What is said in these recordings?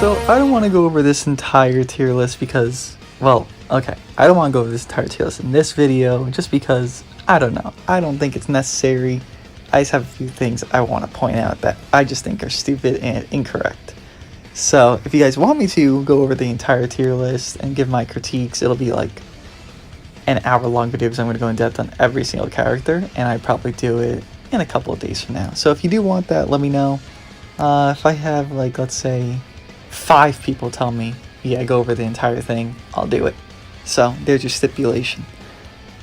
So I don't want to go over this entire tier list because, well, okay, I don't want to go over this entire tier list in this video just because, I don't know, I don't think it's necessary. I just have a few things I want to point out that I just think are stupid and incorrect. So if you guys want me to go over the entire tier list and give my critiques, it'll be like an hour-long video because I'm going to go in depth on every single character, and I'd probably do it in a couple of days from now. So if you do want that, let me know. If I have, like, let's say 5 people tell me, yeah, go over the entire thing, I'll do it. So there's your stipulation.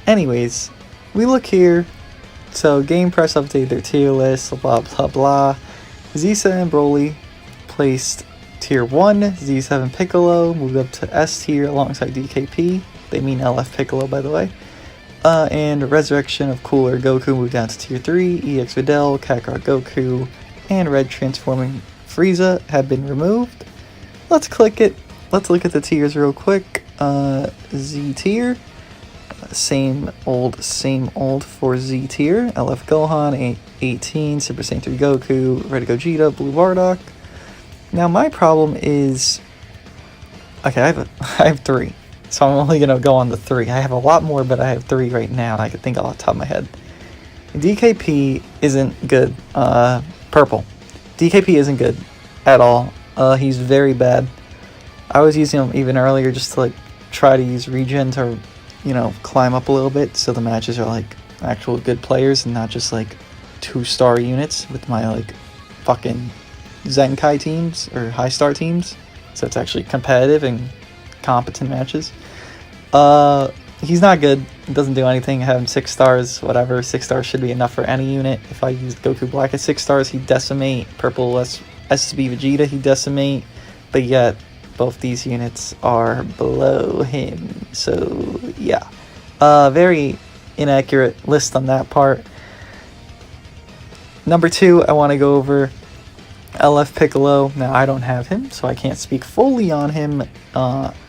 Anyways, we look here. So GamePress updated their tier list, blah blah blah. Z7 BROLY placed tier 1, Z7 Piccolo moved up to S tier alongside DKP. They mean LF Piccolo, by the way. And Resurrection of Cooler Goku moved down to tier 3, EX Videl, Kakarot Goku, and Red Transforming Frieza have been removed. Let's click it. Let's look at the tiers real quick. Z tier. Same old for Z tier. LF Gohan, 18, Super Saiyan 3 Goku, Red Gogeta, Blue Bardock. Now my problem is, okay, I have 3. So I'm only going to go on the 3. I have a lot more, but I have 3 right now, and I can think off the top of my head. DKP isn't good. Purple. DKP isn't good at all. He's very bad. I was using him even earlier just to, like, try to use regen to, you know, climb up a little bit so the matches are, like, actual good players and not just, like, 2-star units with my, like, fucking Zenkai teams or high-star teams. So it's actually competitive and competent matches. He's not good. It doesn't do anything. I have him 6 stars, whatever. 6 stars should be enough for any unit. If I use Goku Black at 6 stars, he'd decimate. Purple SB Vegeta, he'd decimate. But yet, both these units are below him. So, yeah. Very inaccurate list on that part. Number 2, I want to go over LF Piccolo. Now, I don't have him, so I can't speak fully on him.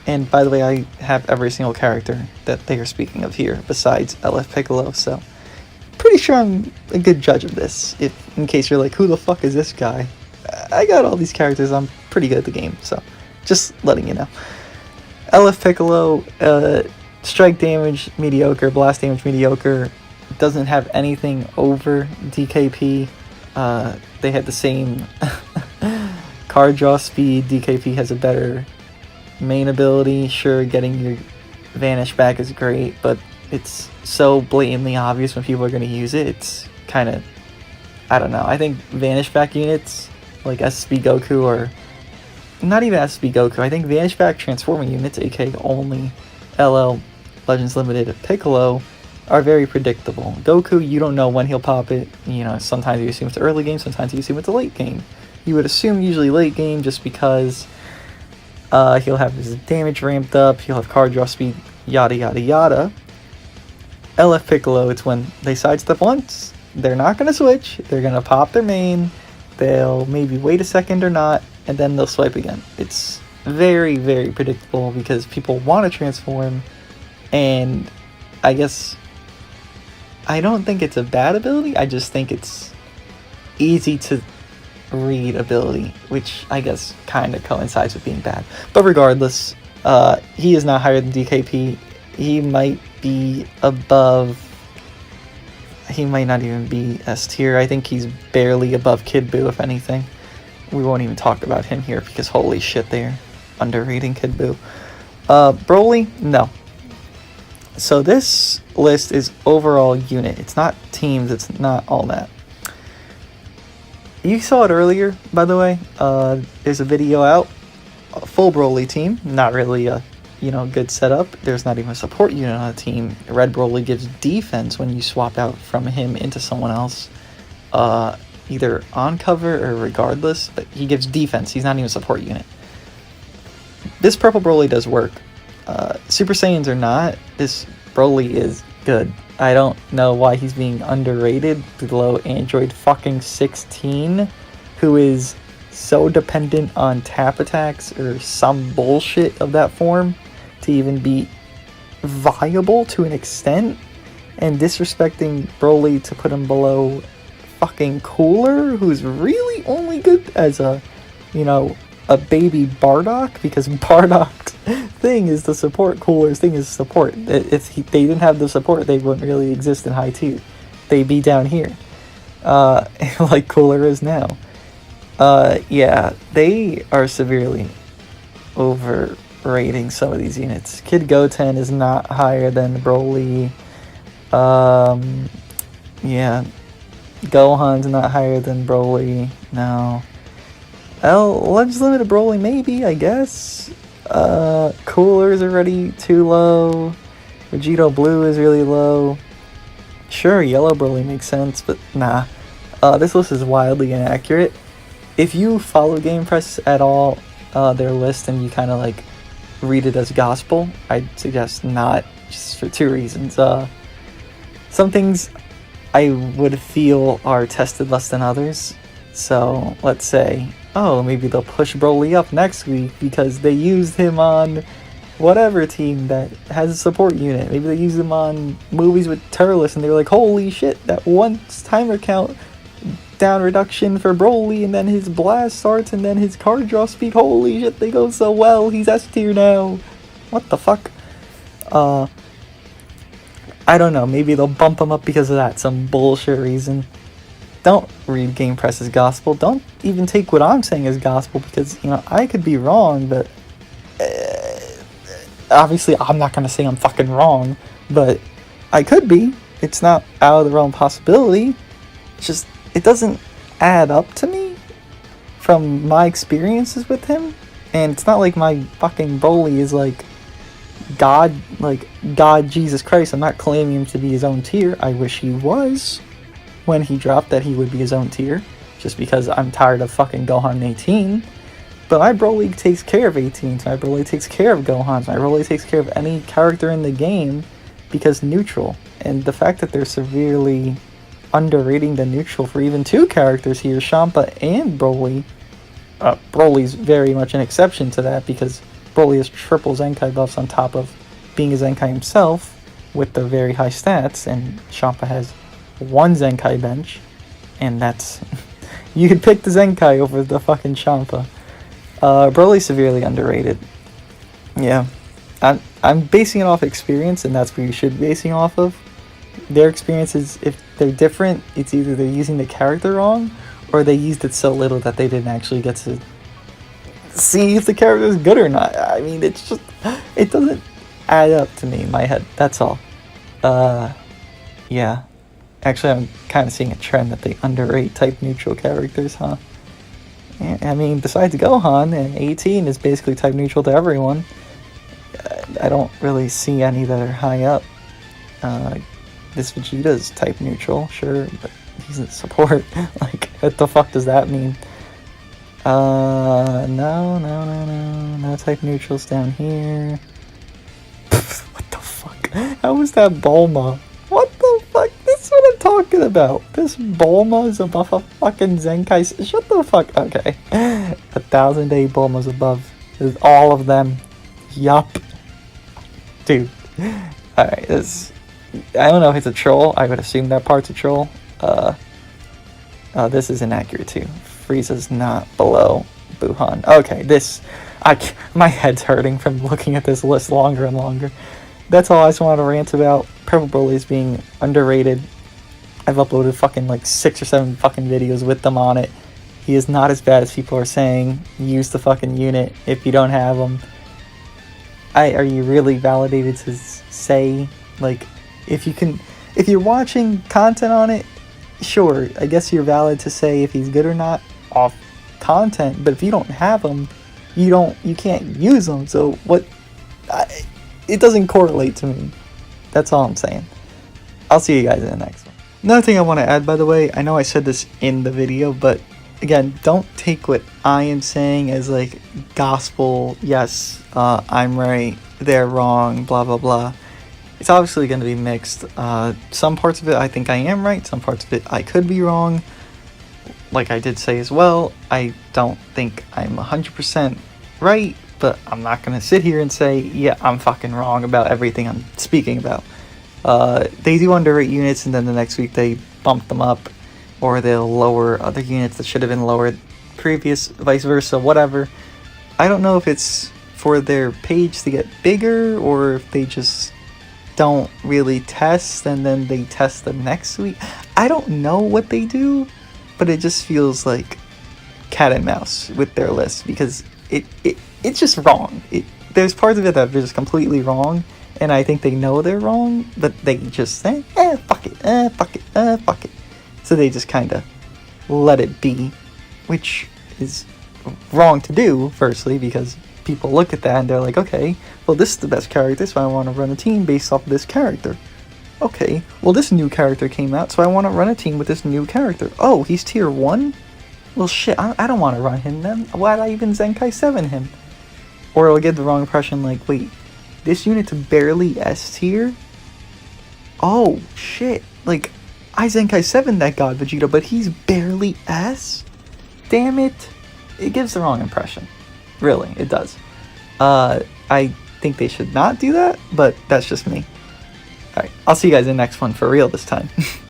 And by the way, I have every single character that they are speaking of here besides LF Piccolo, so pretty sure I'm a good judge of this. If, in case you're like, who the fuck is this guy? I got all these characters. I'm pretty good at the game, so just letting you know. LF Piccolo, strike damage mediocre, blast damage mediocre, doesn't have anything over DKP. They had the same card draw speed. DKP has a better main ability. Sure, getting your Vanish back is great, but it's so blatantly obvious when people are going to use it. It's kind of, I don't know. I think Vanish back units like SSB Goku, or not even SSB Goku, I think Vanish back transforming units, aka only LL Legends Limited Piccolo, are very predictable. Goku, you don't know when he'll pop it. You know, sometimes you assume it's early game, sometimes you assume it's a late game. You would assume usually late game just because he'll have his damage ramped up, he'll have card draw speed, yada yada yada. LF Piccolo, it's when they sidestep once, they're not going to switch, they're going to pop their main, they'll maybe wait a second or not, and then they'll swipe again. It's very, very predictable because people want to transform, and I guess I don't think it's a bad ability, I just think it's easy to read ability, which I guess kind of coincides with being bad. But regardless, he is not higher than DKP. He might be above, he might not even be S tier. I think he's barely above Kid Buu, if anything. We won't even talk about him here because holy shit, they're underrating Kid Buu. BROLY, no. So this list is overall unit. It's not teams, it's not all that. You saw it earlier, by the way. There's a video out, a full BROLY team. Not really a, you know, good setup. There's not even a support unit on the team. Red BROLY gives defense when you swap out from him into someone else, either on cover or regardless. But he gives defense. He's not even a support unit. This purple BROLY does work. Super Saiyans or not, this BROLY is good. I don't know why he's being underrated below Android fucking 16, who is so dependent on tap attacks or some bullshit of that form to even be viable to an extent, and disrespecting BROLY to put him below fucking Cooler, who's really only good as a, you know, a baby Bardock, because Bardock's thing is the support, Cooler's thing is support. If they didn't have the support, they wouldn't really exist in high tier. They'd be down here, like Cooler is now. Yeah, they are severely overrating some of these units. Kid Goten is not higher than Broly. Yeah, Gohan's not higher than Broly. No. Let's limit Broly, maybe, I guess. Cooler's already too low. Vegito Blue is really low. Sure, Yellow Broly makes sense, but nah. This list is wildly inaccurate. If you follow GamePress at all, their list, and you kind of like read it as gospel, I'd suggest not, just for two reasons. Some things I would feel are tested less than others. So let's say, oh, maybe they'll push Broly up next week because they used him on whatever team that has a support unit. Maybe they used him on movies with Turles and they were like, holy shit, that one timer count down reduction for Broly, and then his blast starts, and then his card draw speed, holy shit, they go so well, he's S tier now. What the fuck? I don't know, maybe they'll bump him up because of that, some bullshit reason. Don't read GamePress as gospel. Don't even take what I'm saying as gospel, because, you know, I could be wrong, but obviously I'm not going to say I'm fucking wrong, but I could be. It's not out of the realm of possibility. It's just, it doesn't add up to me from my experiences with him, and it's not like my fucking Broly is like God Jesus Christ. I'm not claiming him to be his own tier. I wish he was. When he dropped that he would be his own tier, just because I'm tired of fucking Gohan 18. But my Broly takes care of 18s, my Broly takes care of Gohans, my Broly takes care of any character in the game because neutral. And the fact that they're severely underrating the neutral for even two characters here, Champa and Broly. Broly's very much an exception to that because Broly has triple Zenkai buffs on top of being a Zenkai himself with the very high stats, and Champa has one Zenkai bench, and that's you could pick the Zenkai over the fucking Champa. Broly's severely underrated. Yeah, I'm basing it off experience, and that's what you should be basing off of. Their experiences, if they're different, it's either they're using the character wrong, or they used it so little that they didn't actually get to see if the character is good or not. I mean, it's just, it doesn't add up to me in my head, that's all. Yeah. Actually, I'm kind of seeing a trend that they underrate type neutral characters, huh? I mean, besides Gohan, and 18 is basically type neutral to everyone. I don't really see any that are high up. This Vegeta's type neutral, sure, but he's a support. Like, what the fuck does that mean? No type neutrals down here. What the fuck? How is that Bulma? What the fuck? This is what I'm talking about. This Bulma is above a fucking Zenkai. Shut the fuck. Okay. 1,000-day Bulma's above all of them. Yup. Dude. Alright, this. I don't know if it's a troll. I would assume that part's a troll. This is inaccurate too. Frieza's not below Buhan. Okay, this. My head's hurting from looking at this list longer and longer. That's all I just wanted to rant about. Purple Broly is being underrated. I've uploaded fucking like 6 or 7 fucking videos with them on it. He is not as bad as people are saying. Use the fucking unit if you don't have him. Are you really validated to say, like, if you're watching content on it, sure, I guess you're valid to say if he's good or not off content, but if you don't have him, you can't use him, so what? It doesn't correlate to me. That's all I'm saying. I'll see you guys in the next one. Another thing I want to add, by the way, I know I said this in the video, but again, don't take what I am saying as like gospel. Yes, I'm right, they're wrong, blah blah blah. It's obviously going to be mixed. Some parts of it I think I am right, some parts of it I could be wrong. Like I did say as well, I don't think I'm 100% right, but I'm not going to sit here and say, yeah, I'm fucking wrong about everything I'm speaking about. They do underrate units, and then the next week they bump them up, or they'll lower other units that should have been lowered previous, vice versa, whatever. I don't know if it's for their page to get bigger, or if they just don't really test and then they test the next week. I don't know what they do, but it just feels like cat and mouse with their list, because it's just wrong. There's parts of it that are just completely wrong, and I think they know they're wrong, but they just say, fuck it, fuck it, fuck it. So they just kind of let it be, which is wrong to do, firstly, because people look at that and they're like, okay, well, this is the best character, so I want to run a team based off of this character. Okay, well, this new character came out, so I want to run a team with this new character. Oh, he's tier 1? Well, shit, I don't want to run him then. Why'd I even Zenkai 7 him? Or it'll get the wrong impression, like, wait, this unit's barely S tier? Oh, shit, like, I Zenkai 7 that God Vegeta, but he's barely S? Damn it. It gives the wrong impression. Really, it does. I think they should not do that, but that's just me. Alright, I'll see you guys in the next one for real this time.